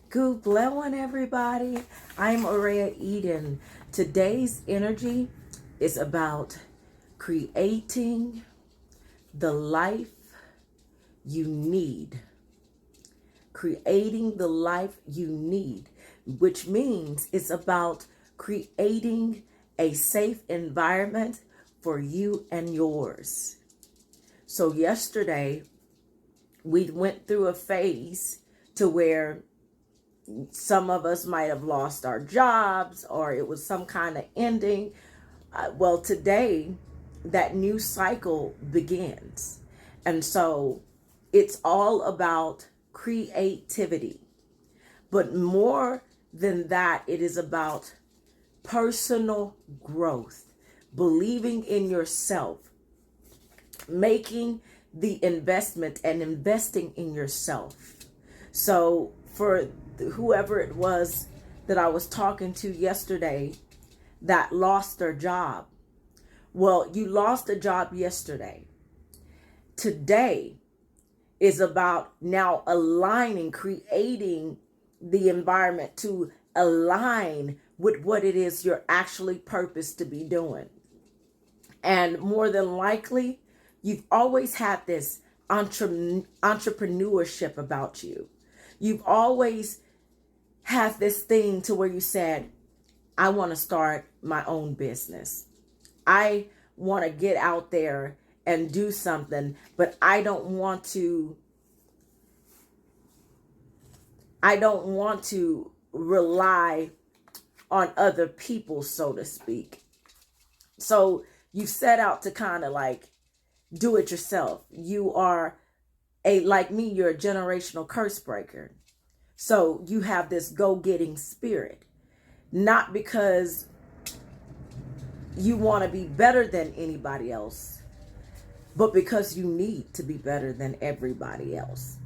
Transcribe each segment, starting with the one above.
Good blowing, everybody. I'm Aurea Eden. Today's energy is about creating the life you need. Creating the life you need, which means it's about creating a safe environment for you and yours. So yesterday, we went through a phase to where some of us might have lost our jobs or it was some kind of ending. Well, today that new cycle begins. And so it's all about creativity. But more than that, it is about personal growth, believing in yourself, making the investment and investing in yourself. So for whoever it was that I was talking to yesterday that lost their job, well, you lost a job yesterday. Today is about now aligning, creating the environment to align with what it is you're actually purposed to be doing. And more than likely, you've always had this entrepreneurship about you. You've always had this thing to where you said, I want to start my own business. I want to get out there and do something, but I don't want to rely on other people, so to speak. So you set out to kind of like do it yourself. You are like me, you're a generational curse breaker. So you have this go-getting spirit, not because you want to be better than anybody else, but because you need to be better than everybody else.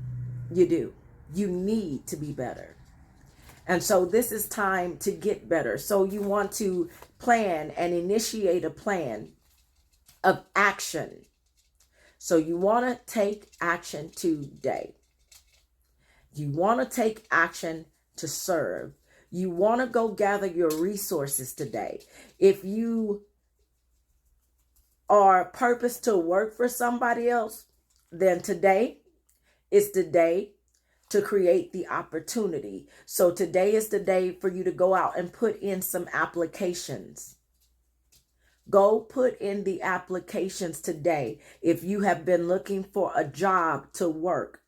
You do. You need to be better. And so this is time to get better. So you want to plan and initiate a plan of action. So you want to take action today. You want to take action to serve. You want to go gather your resources today. If you are purposed to work for somebody else, then today is the day to create the opportunity. So today is the day for you to go out and put in some applications. Go put in the applications today. If you have been looking for a job to work,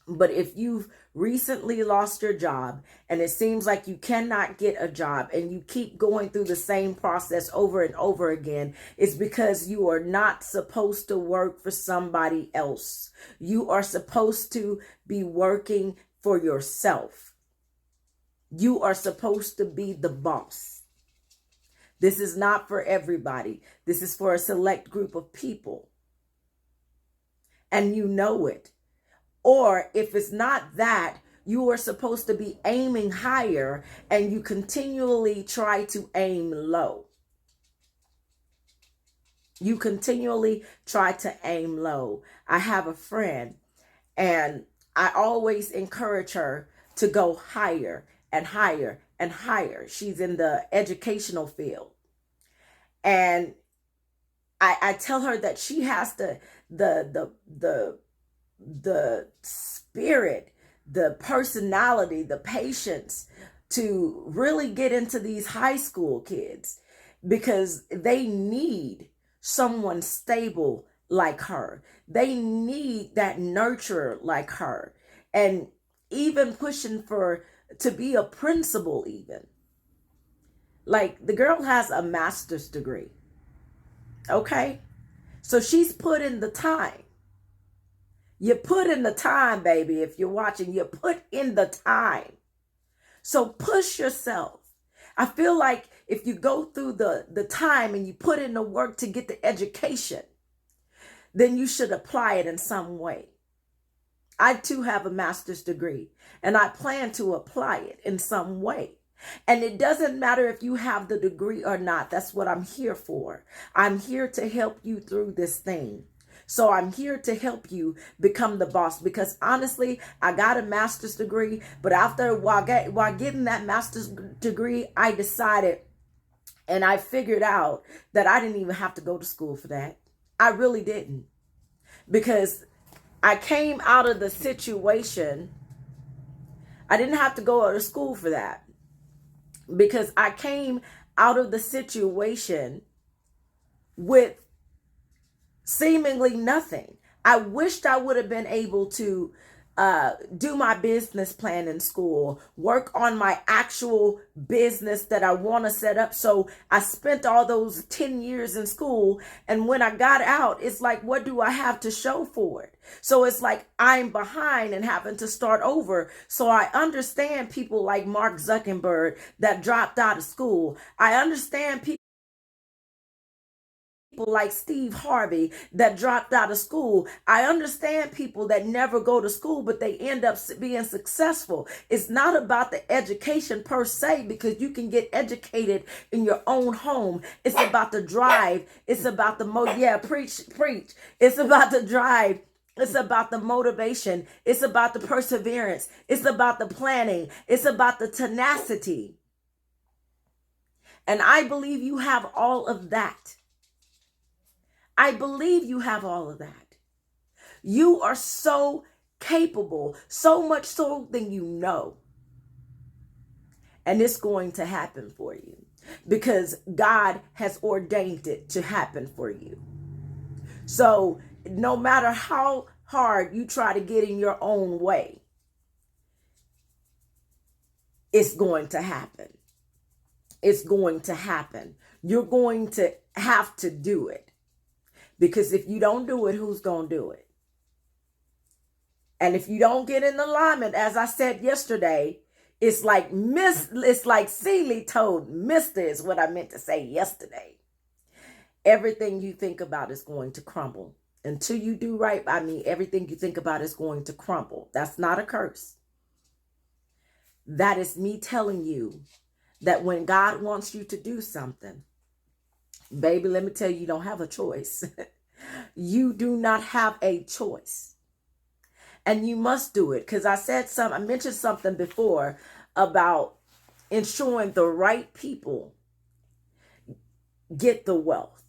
but if you've recently lost your job and it seems like you cannot get a job and you keep going through the same process over and over again, it's because you are not supposed to work for somebody else. You are supposed to be working for yourself. You are supposed to be the boss. This is not for everybody. This is for a select group of people. And you know it. Or if it's not that, you are supposed to be aiming higher and you continually try to aim low. You continually try to aim low. I have a friend and I always encourage her to go higher and higher and higher. She's in the educational field. And I tell her that she has the spirit, the personality, the patience to really get into these high school kids because they need someone stable like her. They need that nurturer like her. And even pushing to be a principal even. Like the girl has a master's degree. Okay? So she's put in the time. You put in the time, baby. If you're watching, you put in the time. So push yourself. I feel like if you go through the time and you put in the work to get the education, then you should apply it in some way. I too have a master's degree and I plan to apply it in some way. And it doesn't matter if you have the degree or not. That's what I'm here for. I'm here to help you through this thing. So I'm here to help you become the boss, because honestly, I got a master's degree, but while getting that master's degree, I decided and I figured out that I didn't even have to go to school for that. I really didn't, because I came out of the situation. I didn't have to go to school for that, because I came out of the situation with seemingly nothing. I wished I would have been able to do my business plan in school, work on my actual business that I want to set up. So I spent all those 10 years in school. And when I got out, it's like, what do I have to show for it? So it's like I'm behind and having to start over. So I understand people like Mark Zuckerberg that dropped out of school. I understand people like Steve Harvey that dropped out of school. I understand people that never go to school, but they end up being successful. It's not about the education per se, because you can get educated in your own home. It's about the drive. It's about the preach. It's about the drive. It's about the motivation. It's about the perseverance. It's about the planning. It's about the tenacity. And I believe you have all of that. I believe you have all of that. You are so capable, so much so than you know. And it's going to happen for you, because God has ordained it to happen for you. So no matter how hard you try to get in your own way, it's going to happen. It's going to happen. You're going to have to do it. Because if you don't do it, who's going to do it? And if you don't get in alignment, as I said yesterday, it's like Celie told Mr. is what I meant to say yesterday. Everything you think about is going to crumble. Until you do right by me, everything you think about is going to crumble. That's not a curse. That is me telling you that when God wants you to do something, baby, let me tell you, you don't have a choice. You do not have a choice. And you must do it. Because I mentioned something before about ensuring the right people get the wealth.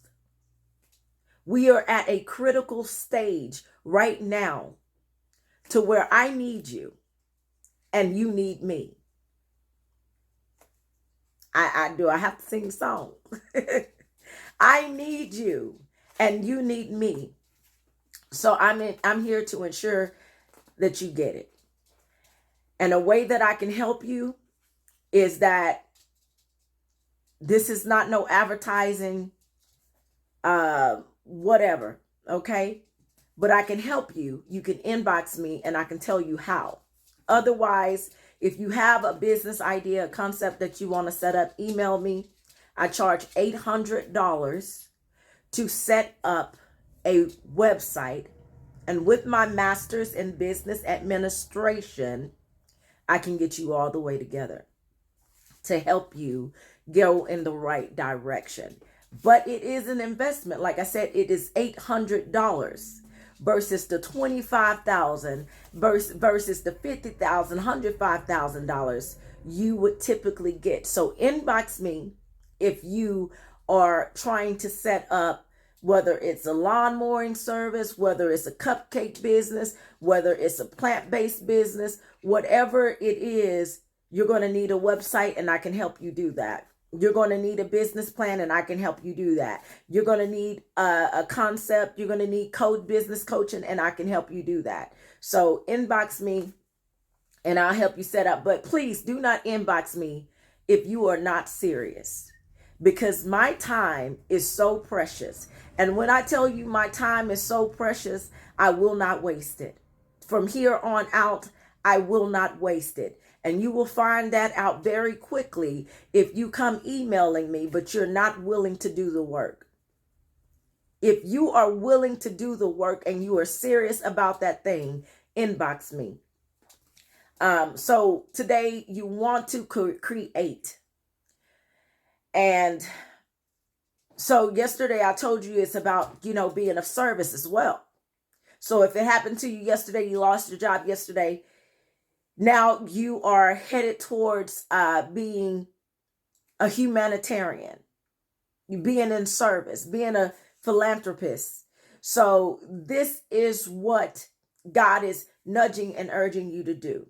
We are at a critical stage right now to where I need you and you need me. I have to sing a song. I need you and you need me. So I'm here to ensure that you get it. And a way that I can help you is that this is not no advertising, whatever, okay? But I can help you. You can inbox me and I can tell you how. Otherwise, if you have a business idea, a concept that you want to set up, email me. I charge $800 to set up a website. And with my master's in business administration, I can get you all the way together to help you go in the right direction. But it is an investment. Like I said, it is $800 versus the $25,000 versus the $50,000, $105,000 you would typically get. So inbox me if you are trying to set up, whether it's a lawn mowing service, whether it's a cupcake business, whether it's a plant-based business, whatever it is, you're going to need a website and I can help you do that. You're going to need a business plan and I can help you do that. You're going to need a concept. You're going to need business coaching and I can help you do that. So inbox me and I'll help you set up. But please do not inbox me if you are not serious, because my time is so precious. And when I tell you my time is so precious, I will not waste it. From here on out, I will not waste it. And you will find that out very quickly if you come emailing me, but you're not willing to do the work. If you are willing to do the work and you are serious about that thing, inbox me. So today you want to create. And so yesterday I told you it's about, being of service as well. So if it happened to you yesterday, you lost your job yesterday, now you are headed towards being a humanitarian, being in service, being a philanthropist. So this is what God is nudging and urging you to do.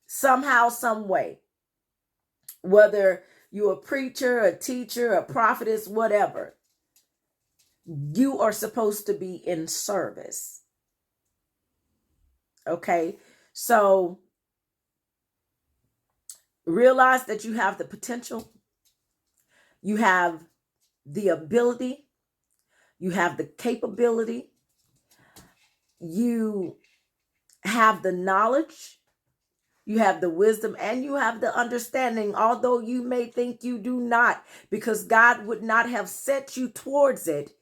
Somehow, some way, whether you're a preacher, a teacher, a prophetess, whatever, you are supposed to be in service. Okay, so realize that you have the potential, you have the ability, you have the capability, you have the knowledge, you have the wisdom, and you have the understanding, although you may think you do not, because God would not have set you towards it,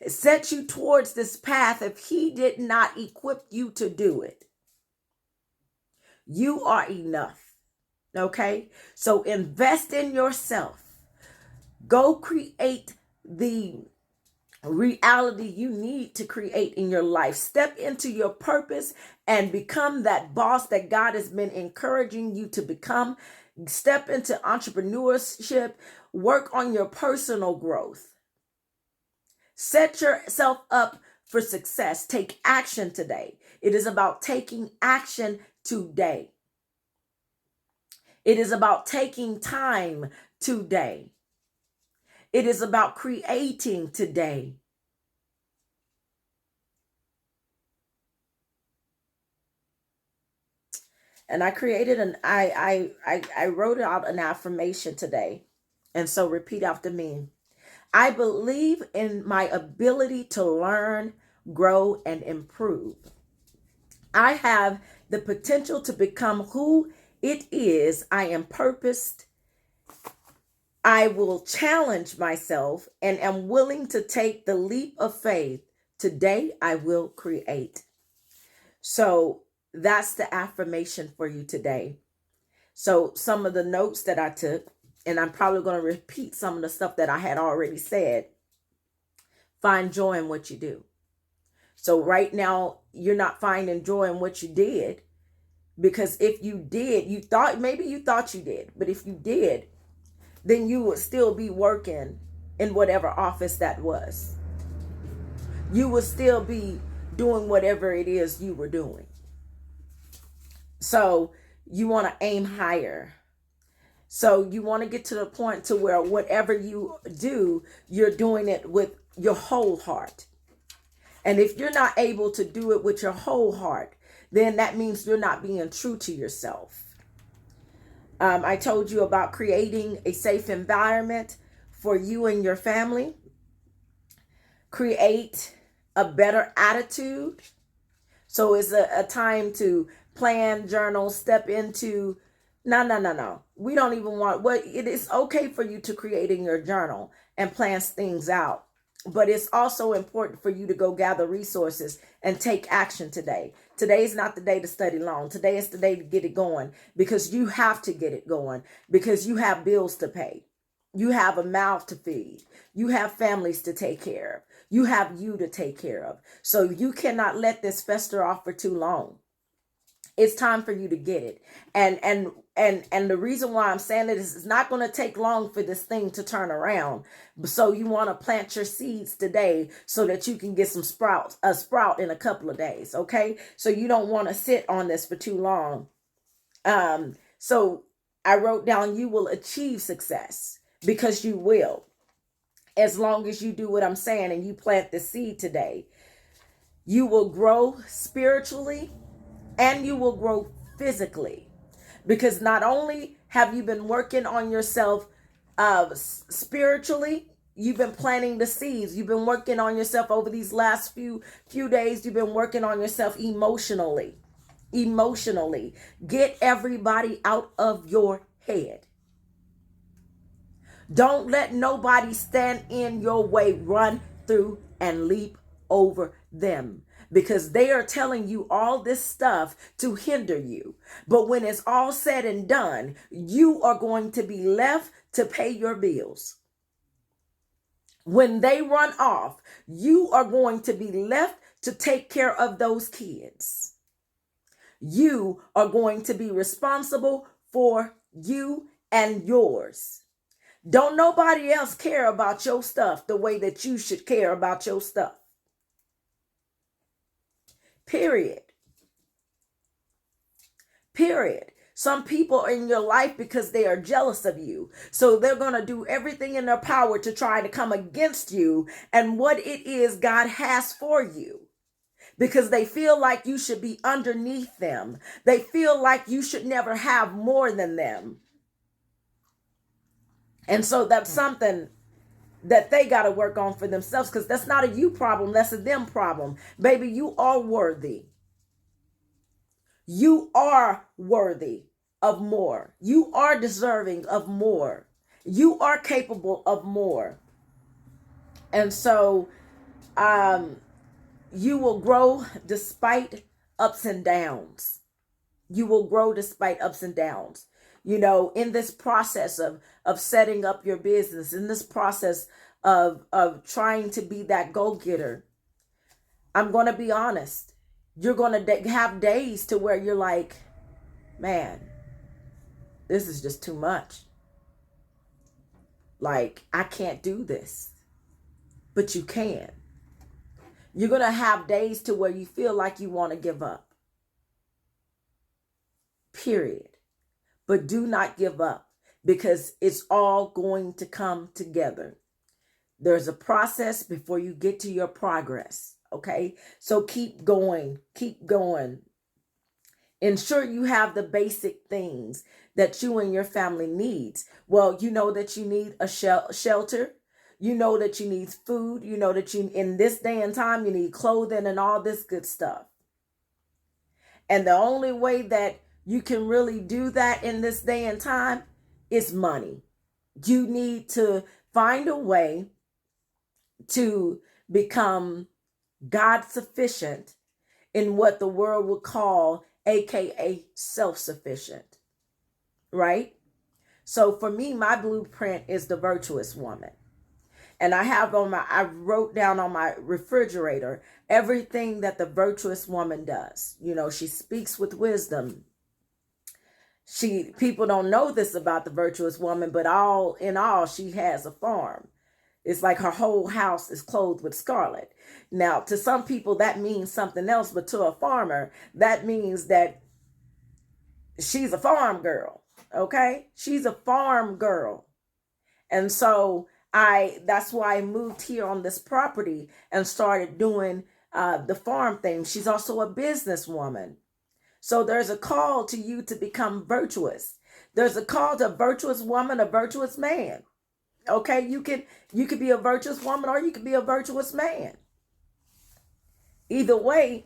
set you towards this path if he did not equip you to do it. You are enough. Okay? So invest in yourself. Go create the reality you need to create in your life. Step into your purpose and become that boss that God has been encouraging you to become. Step into entrepreneurship. Work on your personal growth. Set yourself up for success. Take action today. It is about taking action today. It is about taking time today. It is about creating today. And I created I wrote out an affirmation today. And so repeat after me. I believe in my ability to learn, grow, and improve. I have the potential to become who it is I am purposed. I will challenge myself and am willing to take the leap of faith. Today, I will create. So that's the affirmation for you today. So some of the notes that I took, and I'm probably going to repeat some of the stuff that I had already said. Find joy in what you do. So right now, you're not finding joy in what you did, because if you did, maybe you thought you did, but if you did, then you would still be working in whatever office that was. You would still be doing whatever it is you were doing. So you want to aim higher. So you want to get to the point to where whatever you do, you're doing it with your whole heart. And if you're not able to do it with your whole heart, then that means you're not being true to yourself. I told you about creating a safe environment for you and your family. Create a better attitude. So it's a time to plan, journal, step into. No. We don't even want it is okay for you to create in your journal and plan things out. But it's also important for you to go gather resources and take action today. Today is not the day to study long. Today is the day to get it going, because you have to get it going, because you have bills to pay. You have a mouth to feed. You have families to take care of. You have you to take care of. So you cannot let this fester off for too long. It's time for you to get it. And the reason why I'm saying it is it's not going to take long for this thing to turn around. So you want to plant your seeds today so that you can get a sprout in a couple of days. Okay. So you don't want to sit on this for too long. So I wrote down, you will achieve success, because you will, as long as you do what I'm saying and you plant the seed today. You will grow spiritually and you will grow physically, because not only have you been working on yourself spiritually, you've been planting the seeds. You've been working on yourself over these last few days. You've been working on yourself emotionally. Get everybody out of your head. Don't let nobody stand in your way. Run through and leap over them, because they are telling you all this stuff to hinder you. But when it's all said and done, you are going to be left to pay your bills. When they run off, you are going to be left to take care of those kids. You are going to be responsible for you and yours. Don't nobody else care about your stuff the way that you should care about your stuff. Period. Period. Some people are in your life because they are jealous of you. So they're going to do everything in their power to try to come against you and what it is God has for you. Because they feel like you should be underneath them. They feel like you should never have more than them. And so that's something that they got to work on for themselves, because that's not a you problem. That's a them problem. Baby, you are worthy. You are worthy of more. You are deserving of more. You are capable of more. And so you will grow despite ups and downs. You will grow despite ups and downs. You know, in this process of setting up your business, in this process of trying to be that go-getter, I'm going to be honest. You're going to have days to where you're like, man, this is just too much. Like, I can't do this. But you can. You're going to have days to where you feel like you want to give up. Period. But do not give up, because it's all going to come together. There's a process before you get to your progress. Okay? So keep going. Keep going. Ensure you have the basic things that you and your family needs. Well, you know that you need a shelter. You know that you need food. You know that you, in this day and time, you need clothing and all this good stuff. And the only way that you can really do that in this day and time is money. You need to find a way to become God sufficient in what the world would call, AKA self-sufficient, right? So for me, my blueprint is the virtuous woman. And I wrote down on my refrigerator everything that the virtuous woman does. You know, she speaks with wisdom. People don't know this about the virtuous woman, but all in all, she has a farm. It's like her whole house is clothed with scarlet. Now, to some people, that means something else, but to a farmer, that means that she's a farm girl. Okay? She's a farm girl. And so that's why I moved here on this property and started doing the farm thing. She's also a businesswoman. So there's a call to you to become virtuous. There's a call to a virtuous woman, a virtuous man. Okay, you could be a virtuous woman or you could be a virtuous man. Either way,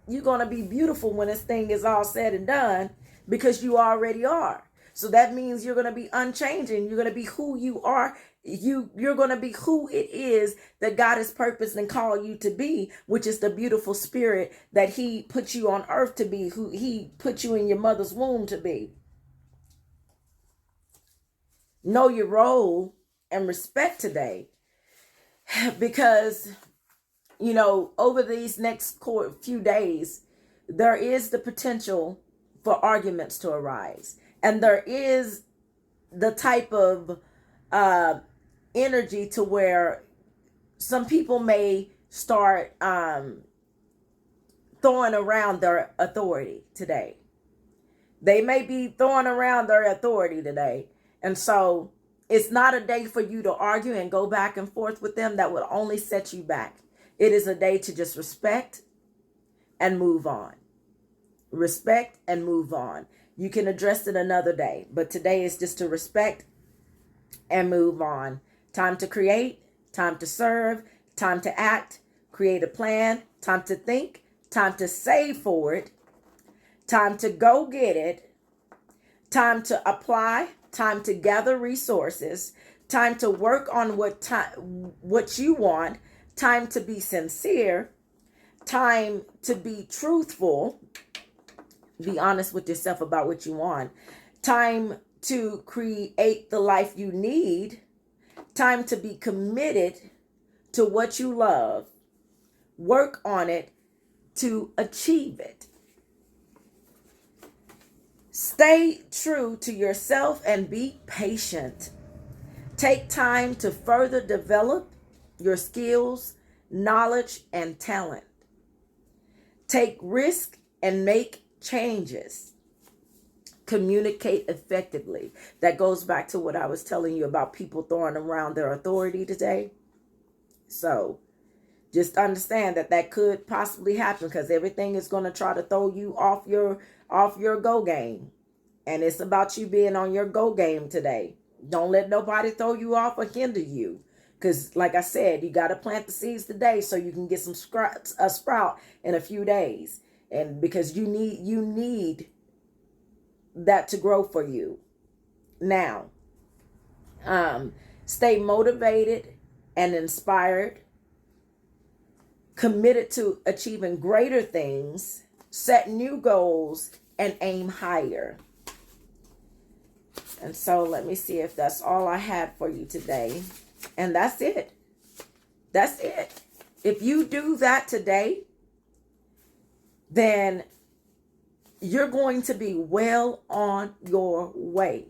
you're going to be beautiful when this thing is all said and done, because you already are. So that means you're going to be unchanging. You're going to be who you are. You're going to be who it is that God has purposed and called you to be, which is the beautiful spirit that he put you on earth to be, who he put you in your mother's womb to be. Know your role and respect today, because, you know, over these next few days, there is the potential for arguments to arise. And there is the type of energy to where some people may start throwing around their authority today. They may be throwing around their authority today. And so it's not a day for you to argue and go back and forth with them. That will only set you back. It is a day to just respect and move on. Respect and move on. You can address it another day, but today is just to respect and move on. Time to create, time to serve, time to act, create a plan, time to think, time to save for it, time to go get it, time to apply, time to gather resources, time to work on what you want, time to be sincere, time to be truthful, be honest with yourself about what you want, time to create the life you need, time to be committed to what you love, work on it, to achieve it. Stay true to yourself and be patient. Take time to further develop your skills, knowledge, and talent. Take risk and make changes. Communicate effectively. That goes back to what I was telling you about people throwing around their authority today. So just understand that could possibly happen, because everything is going to try to throw you off your go game. And it's about you being on your go game today. Don't let nobody throw you off or hinder you. Because like I said, you got to plant the seeds today so you can get some sprout in a few days. And because you need that to grow for you. Now, stay motivated and inspired, committed to achieving greater things, set new goals, and aim higher. And so let me see if that's all I had for you today. And that's it. That's it. If you do that today, then you're going to be well on your way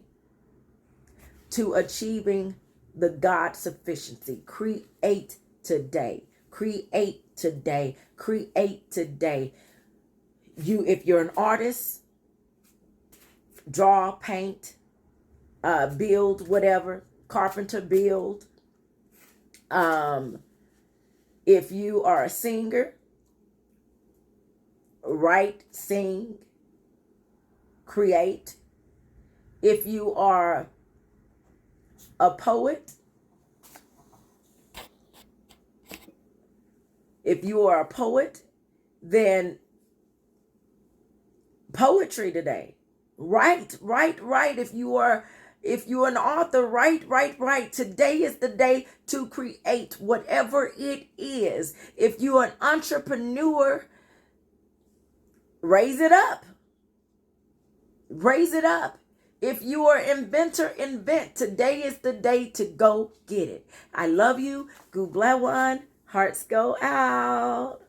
to achieving the God sufficiency. Create today. Create today. Create today. If you're an artist, draw, paint, build, whatever, carpenter, build. If you are a singer, write, sing, create. If you are a poet, then poetry today. Write. If you're an author, write. Today is the day to create whatever it is. If you're an entrepreneur, raise it up. Raise it up. If you are an inventor, invent. Today is the day to go get it. I love you. Gublewan. Hearts go out.